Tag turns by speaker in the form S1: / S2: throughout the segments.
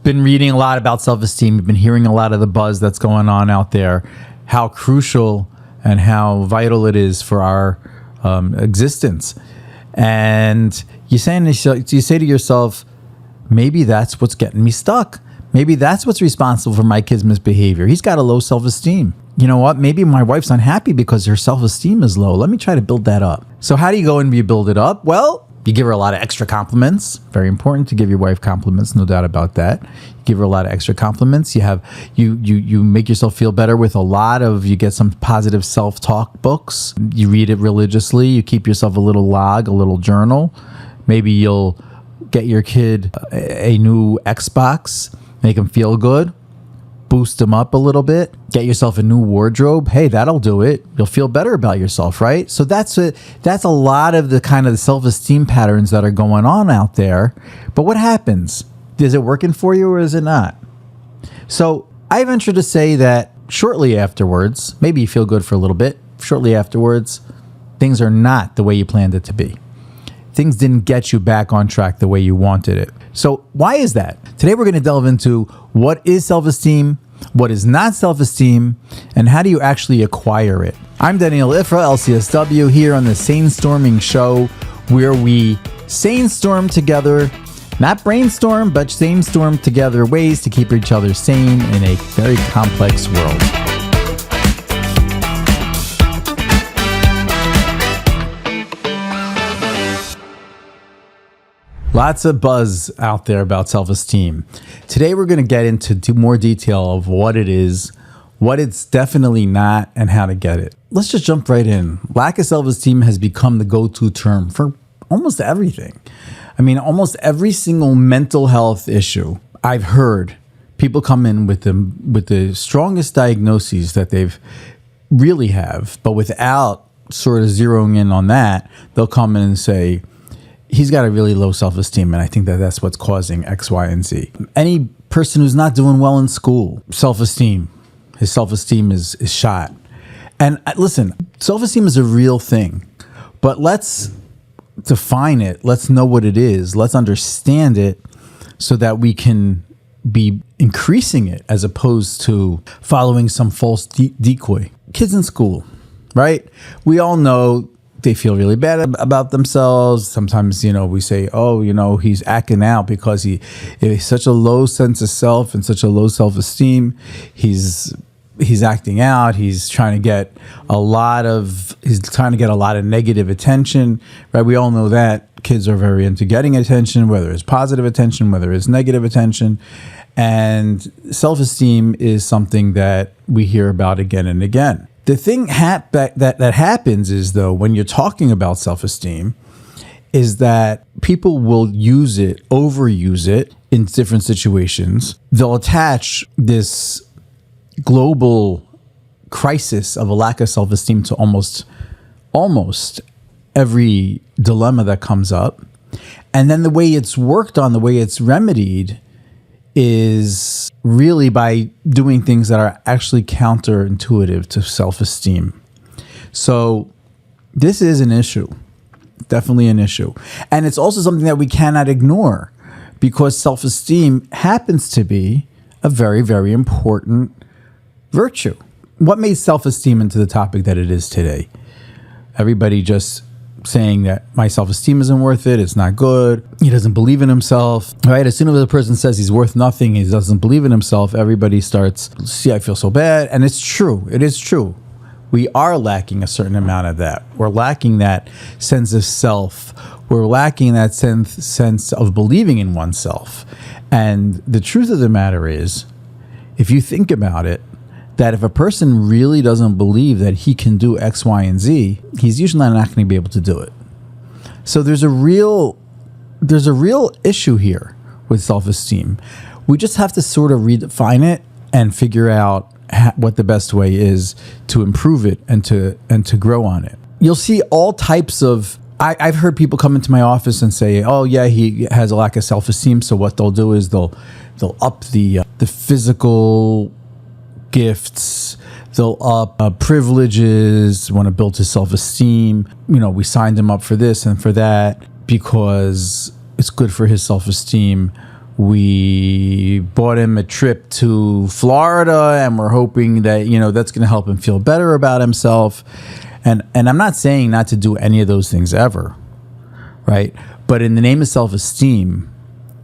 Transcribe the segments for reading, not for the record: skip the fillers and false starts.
S1: been reading a lot about self-esteem. You've been hearing a lot of the buzz that's going on out there, how crucial and how vital it is for our existence. And you say to yourself, maybe that's what's getting me stuck. Maybe that's what's responsible for my kid's misbehavior. He's got a low self-esteem. You know what? Maybe my wife's unhappy because her self-esteem is low. Let me try to build that up. So how do you go and you build it up? Well, you give her a lot of extra compliments. Very important to give your wife compliments, no doubt about that. You give her a lot of extra compliments. You make yourself feel better with you get some positive self-talk books. You read it religiously. You keep yourself a little log, a little journal. Maybe you'll get your kid a new Xbox, make him feel good, boost him up a little bit, get yourself a new wardrobe. Hey, that'll do it. You'll feel better about yourself, right? So that's a lot of the kind of self-esteem patterns that are going on out there. But what happens? Is it working for you or is it not? So I venture to say that shortly afterwards, maybe you feel good for a little bit. Shortly afterwards, things are not the way you planned it to be. Things didn't get you back on track the way you wanted it. So why is that? Today we're going to delve into what is self-esteem, what is not self-esteem, and how do you actually acquire it. I'm Daniel Ifra, LCSW, here on the SaneStorming Show, where we SaneStorm together, not brainstorm, but SaneStorm together ways to keep each other sane in a very complex world. Lots of buzz out there about self-esteem. Today we're going to get into more detail of what it is, what it's definitely not, and how to get it. Let's just jump right in. Lack of self-esteem has become the go-to term for almost everything. I mean, almost every single mental health issue I've heard people come in with the strongest diagnoses that they've really have, but without sort of zeroing in on that, they'll come in and say, he's got a really low self-esteem, and I think that's what's causing X, Y, and Z. Any person who's not doing well in school, his self-esteem is shot. And listen, self-esteem is a real thing, but let's define it. Let's know what it is. Let's understand it so that we can be increasing it as opposed to following some false decoy. Kids in school, right? We all know they feel really bad about themselves. Sometimes, we say, oh, he's acting out because he has such a low sense of self and such a low self-esteem. He's acting out. He's trying to get a lot of negative attention, right? We all know that kids are very into getting attention, whether it's positive attention, whether it's negative attention. And self-esteem is something that we hear about again and again. The thing that happens is, though, when you're talking about self-esteem, is that people will overuse it in different situations. They'll attach this global crisis of a lack of self-esteem to almost every dilemma that comes up. And then the way it's worked on, the way it's remedied, is really by doing things that are actually counterintuitive to self-esteem. So this is an issue, definitely an issue. And it's also something that we cannot ignore because self-esteem happens to be a very, very important virtue. What made self-esteem into the topic that it is today? Everybody just saying that my self-esteem isn't worth it, it's not good, he doesn't believe in himself, right? As soon as a person says he's worth nothing, he doesn't believe in himself, everybody starts, see, I feel so bad. And it's true, it is true. We are lacking a certain amount of that. We're lacking that sense of self. We're lacking that sense of believing in oneself. And the truth of the matter is, if you think about it, that if a person really doesn't believe that he can do X, Y, and Z, he's usually not going to be able to do it. So there's a real issue here with self-esteem. We just have to sort of redefine it and figure out what the best way is to improve it and to grow on it. You'll see all types of. I've heard people come into my office and say, "Oh yeah, he has a lack of self-esteem." So what they'll do is they'll up the physical gifts, they'll up privileges, want to build his self-esteem. We signed him up for this and for that because it's good for his self-esteem. We bought him a trip to Florida and we're hoping that, that's going to help him feel better about himself. And I'm not saying not to do any of those things ever, right? But in the name of self-esteem,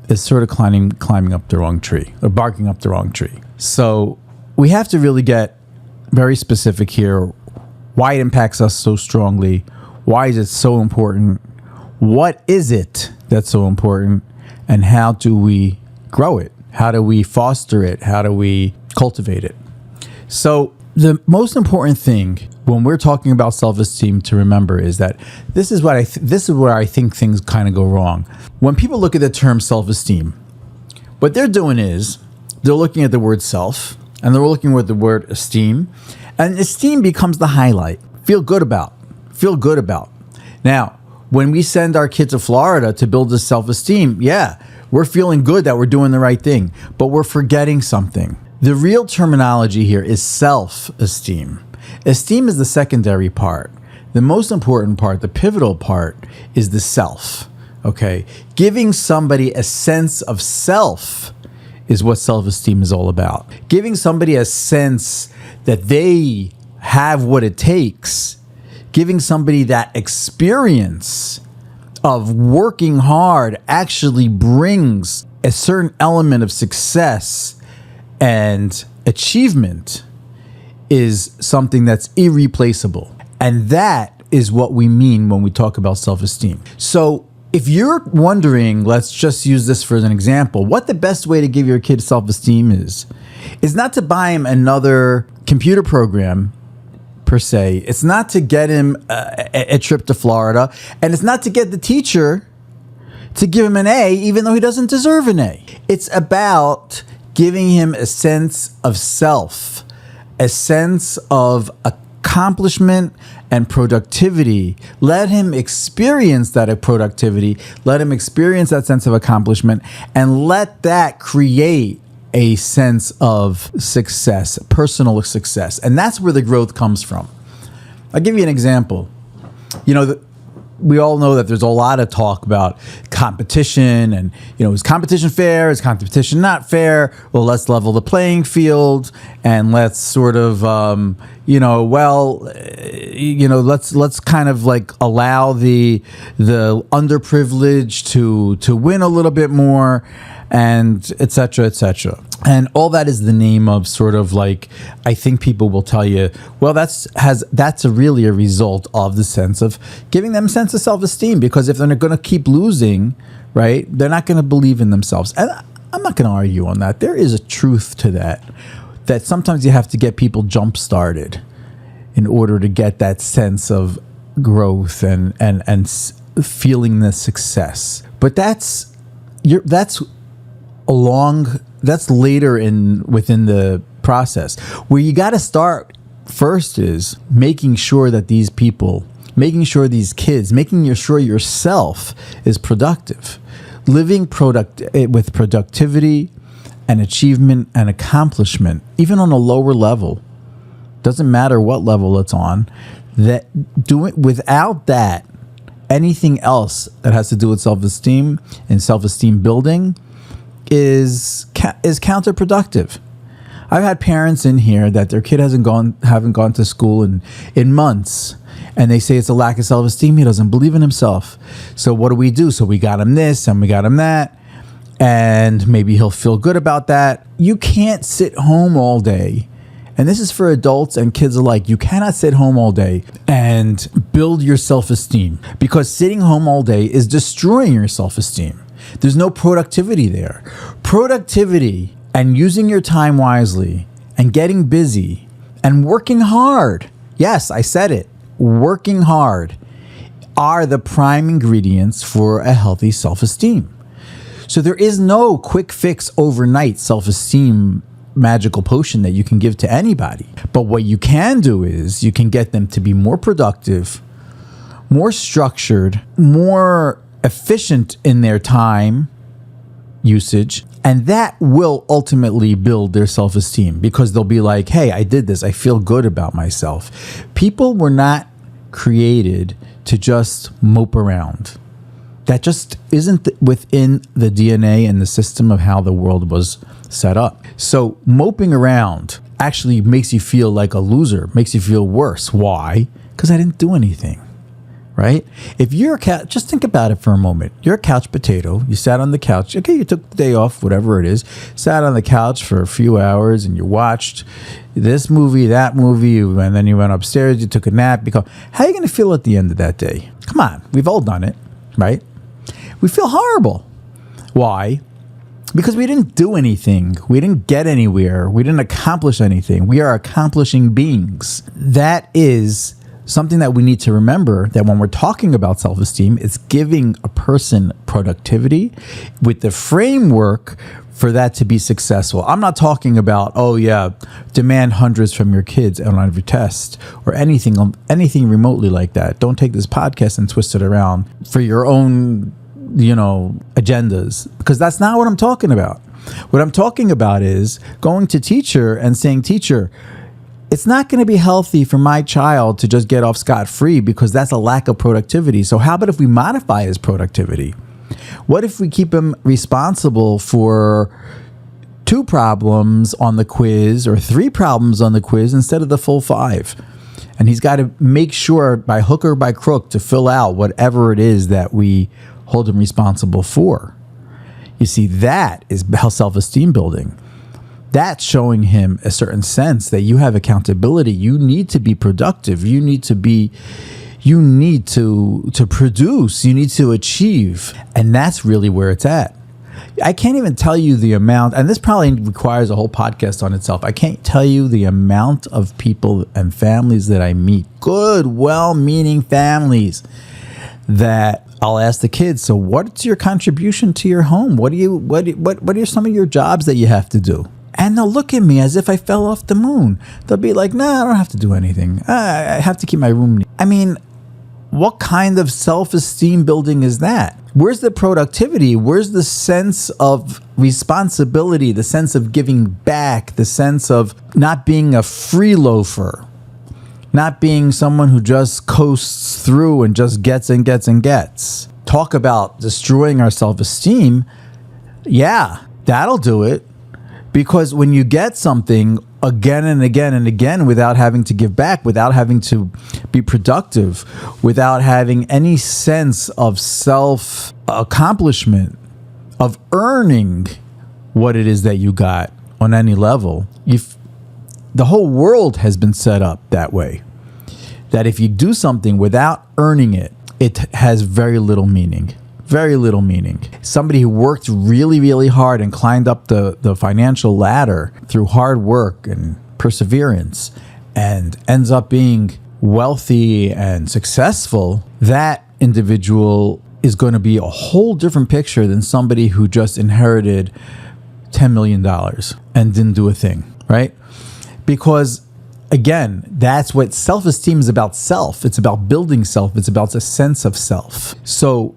S1: it's sort of climbing up the wrong tree or barking up the wrong tree. So we have to really get very specific here. Why it impacts us so strongly. Why is it so important? What is it that's so important? And how do we grow it? How do we foster it? How do we cultivate it? So the most important thing when we're talking about self-esteem to remember is that this is where I think things kind of go wrong. When people look at the term self-esteem, what they're doing is they're looking at the word self and they're looking at the word esteem, and esteem becomes the highlight. Feel good about. Now, when we send our kid to Florida to build this self-esteem, yeah, we're feeling good that we're doing the right thing, but we're forgetting something. The real terminology here is self-esteem. Esteem is the secondary part. The most important part, the pivotal part, is the self, okay? Giving somebody a sense of self is what self-esteem is all about. Giving somebody a sense that they have what it takes, giving somebody that experience of working hard actually brings a certain element of success and achievement is something that's irreplaceable. And that is what we mean when we talk about self-esteem. So if you're wondering, let's just use this for an example, what the best way to give your kid self-esteem is not to buy him another computer program per se. It's not to get him a trip to Florida, and it's not to get the teacher to give him an A even though he doesn't deserve an A. It's about giving him a sense of self, a sense of accomplishment and productivity. Let him experience that productivity, let him experience that sense of accomplishment, and let that create a sense of success, personal success. And that's where the growth comes from. I'll give you an example. We all know that there's a lot of talk about competition and, is competition fair? Is competition not fair? Well, let's level the playing field and let's sort of, let's kind of like allow the underprivileged to win a little bit more, and et cetera, et cetera. And all that is the name of sort of like, I think people will tell you, well, that's really a result of the sense of giving them a sense of self-esteem, because if they're going to keep losing, right, they're not going to believe in themselves. And I'm not going to argue on that. There is a truth to that sometimes you have to get people jump started in order to get that sense of growth and feeling the success. But that's later within the process. Where you got to start first is making sure that these people, making sure these kids, making sure yourself is productive, living with productivity and achievement and accomplishment, even on a lower level. Doesn't matter what level it's on. That doing without that, anything else that has to do with self-esteem and self-esteem building is counterproductive. I've had parents in here that their kid haven't gone to school in months, and they say it's a lack of self-esteem. He doesn't believe in himself. So what do? So we got him this and we got him that, and maybe he'll feel good about that. You can't sit home all day, and this is for adults and kids alike. You cannot sit home all day and build your self-esteem, because sitting home all day is destroying your self-esteem. There's no productivity there. Productivity and using your time wisely and getting busy and working hard. Yes, I said it. Working hard are the prime ingredients for a healthy self-esteem. So there is no quick fix overnight self-esteem magical potion that you can give to anybody. But what you can do is you can get them to be more productive, more structured, more efficient in their time usage, and that will ultimately build their self-esteem, because they'll be like, hey, I did this. I feel good about myself. People were not created to just mope around. That just isn't within the DNA and the system of how the world was set up. So moping around actually makes you feel like a loser, makes you feel worse. Why? Because I didn't do anything, right? If you're a cat, just think about it for a moment. You're a couch potato. You sat on the couch. Okay, you took the day off, whatever it is. Sat on the couch for a few hours and you watched this movie, that movie, and then you went upstairs, you took a nap. How are you going to feel at the end of that day? Come on, we've all done it, right? We feel horrible. Why? Because we didn't do anything. We didn't get anywhere. We didn't accomplish anything. We are accomplishing beings. That is something that we need to remember, that when we're talking about self-esteem, it's giving a person productivity with the framework for that to be successful. I'm not talking about, demand hundreds from your kids on every test or anything remotely like that. Don't take this podcast and twist it around for your own agendas, because that's not what I'm talking about. What I'm talking about is going to teacher and saying, teacher, it's not going to be healthy for my child to just get off scot-free, because that's a lack of productivity. So how about if we modify his productivity? What if we keep him responsible for 2 problems on the quiz or 3 problems on the quiz instead of the full 5? And he's got to make sure by hook or by crook to fill out whatever it is that we hold him responsible for. You see, that is self-esteem building. That's showing him a certain sense that you have accountability. You need to be productive. You need to produce. You need to achieve. And that's really where it's at. I can't even tell you the amount, and this probably requires a whole podcast on itself. I can't tell you the amount of people and families that I meet, good, well-meaning families, that I'll ask the kids, so what's your contribution to your home? What are some of your jobs that you have to do? And they'll look at me as if I fell off the moon. They'll be like, I don't have to do anything. I have to keep my room neat. I mean, what kind of self-esteem building is that? Where's the productivity? Where's the sense of responsibility, the sense of giving back, the sense of not being a free loafer? Not being someone who just coasts through and just gets and gets and gets. Talk about destroying our self-esteem. Yeah, that'll do it. Because when you get something again and again and again without having to give back, without having to be productive, without having any sense of self-accomplishment, of earning what it is that you got on any level, the whole world has been set up that way, that if you do something without earning it, it has very little meaning. Very little meaning. Somebody who worked really, really hard and climbed up the financial ladder through hard work and perseverance and ends up being wealthy and successful, that individual is going to be a whole different picture than somebody who just inherited $10 million and didn't do a thing, right? Because again, that's what self-esteem is about. It's about building self. It's about a sense of self. So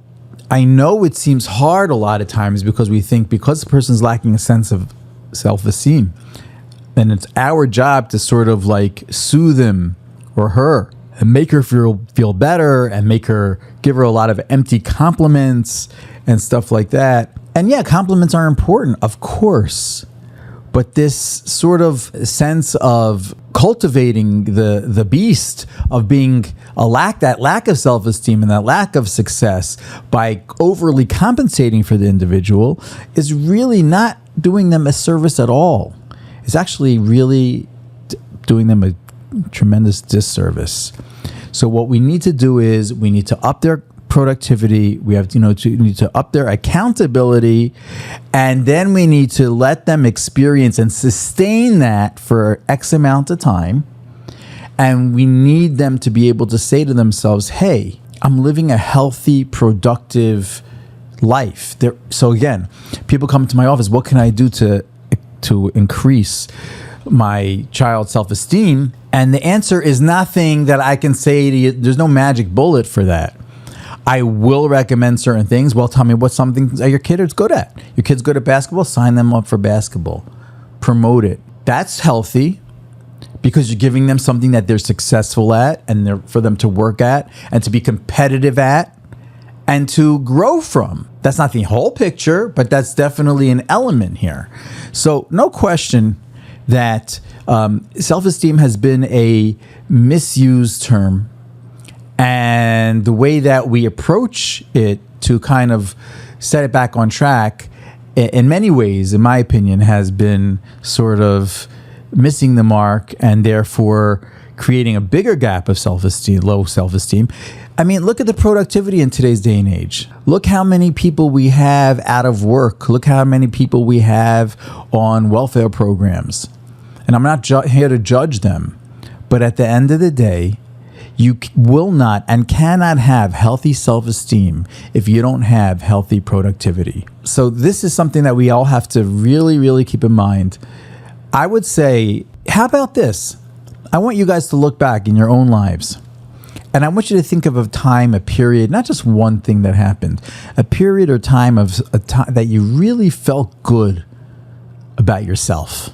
S1: I know it seems hard a lot of times because we think because the person's lacking a sense of self-esteem, then it's our job to sort of like soothe him or her and make her feel better and give her a lot of empty compliments and stuff like that. And yeah, compliments are important, of course. But this sort of sense of cultivating the beast of being that lack of self-esteem and that lack of success by overly compensating for the individual is really not doing them a service at all. It's actually really doing them a tremendous disservice. So what we need to do is we need to up their productivity. We have need to up their accountability, and then we need to let them experience and sustain that for X amount of time. And we need them to be able to say to themselves, hey, I'm living a healthy, productive life. So again, people come to my office, what can I do to increase my child's self-esteem? And the answer is nothing that I can say to you. There's no magic bullet for that. I will recommend certain things. Well, tell me what some things are your kids good at. Your kids good at basketball? Sign them up for basketball. Promote it. That's healthy because you're giving them something that they're successful at and for them to work at and to be competitive at and to grow from. That's not the whole picture, but that's definitely an element here. So no question that self-esteem has been a misused term, and the way that we approach it to kind of set it back on track, in many ways, in my opinion, has been sort of missing the mark, and therefore creating a bigger gap of self-esteem, low self-esteem. I mean, look at the productivity in today's day and age. Look how many people we have out of work. Look how many people we have on welfare programs. And I'm not here to judge them, but at the end of the day, you will not and cannot have healthy self-esteem if you don't have healthy productivity. So this is something that we all have to really, really keep in mind. I would say, how about this? I want you guys to look back in your own lives. And I want you to think of a time, a period, not just one thing that happened, a period or time of a time that you really felt good about yourself.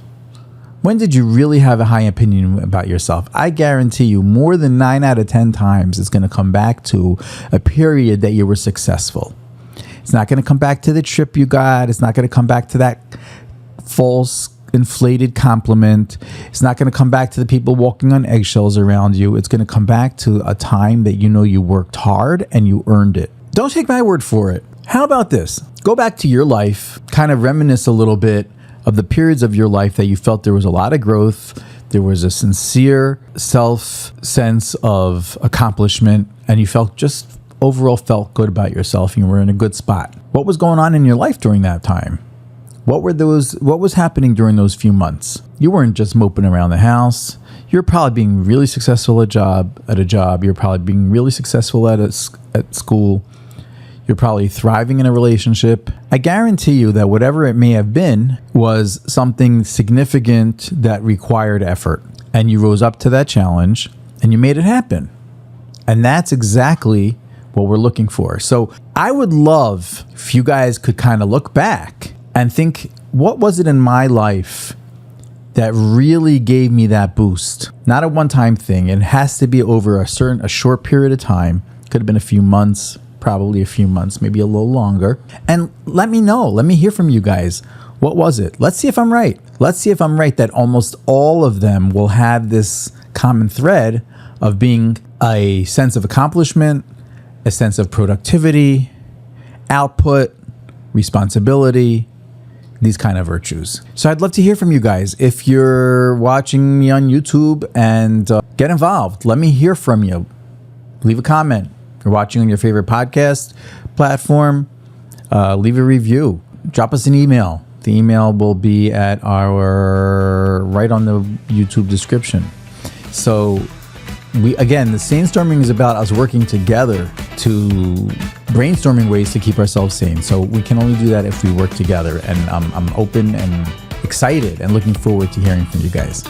S1: When did you really have a high opinion about yourself? I guarantee you more than 9 out of 10 times it's going to come back to a period that you were successful. It's not going to come back to the trip you got. It's not going to come back to that false inflated compliment. It's not going to come back to the people walking on eggshells around you. It's going to come back to a time that you know you worked hard and you earned it. Don't take my word for it. How about this? Go back to your life, kind of reminisce a little bit of the periods of your life that you felt there was a lot of growth, there was a sincere sense of accomplishment, and you overall felt good about yourself and you were in a good spot. What was going on in your life during that time? What was happening during those few months? You weren't just moping around the house. You're probably being really successful at a job. You're probably being really successful at school. You're probably thriving in a relationship. I guarantee you that whatever it may have been was something significant that required effort. And you rose up to that challenge and you made it happen. And that's exactly what we're looking for. So I would love if you guys could kind of look back and think, what was it in my life that really gave me that boost? Not a one-time thing. It has to be over a short period of time. Could have been a few months, probably a few months, maybe a little longer. And let me know. Let me hear from you guys. What was it? Let's see if I'm right. Let's see if I'm right that almost all of them will have this common thread of being a sense of accomplishment, a sense of productivity, output, responsibility, these kind of virtues. So I'd love to hear from you guys. If you're watching me on YouTube, and get involved. Let me hear from you. Leave a comment. If you're watching on your favorite podcast platform, leave a review. Drop us an email. The email will be right on the YouTube description. So the SaneStorming is about us working together to brainstorming ways to keep ourselves sane. So we can only do that if we work together. And I'm open and excited and looking forward to hearing from you guys.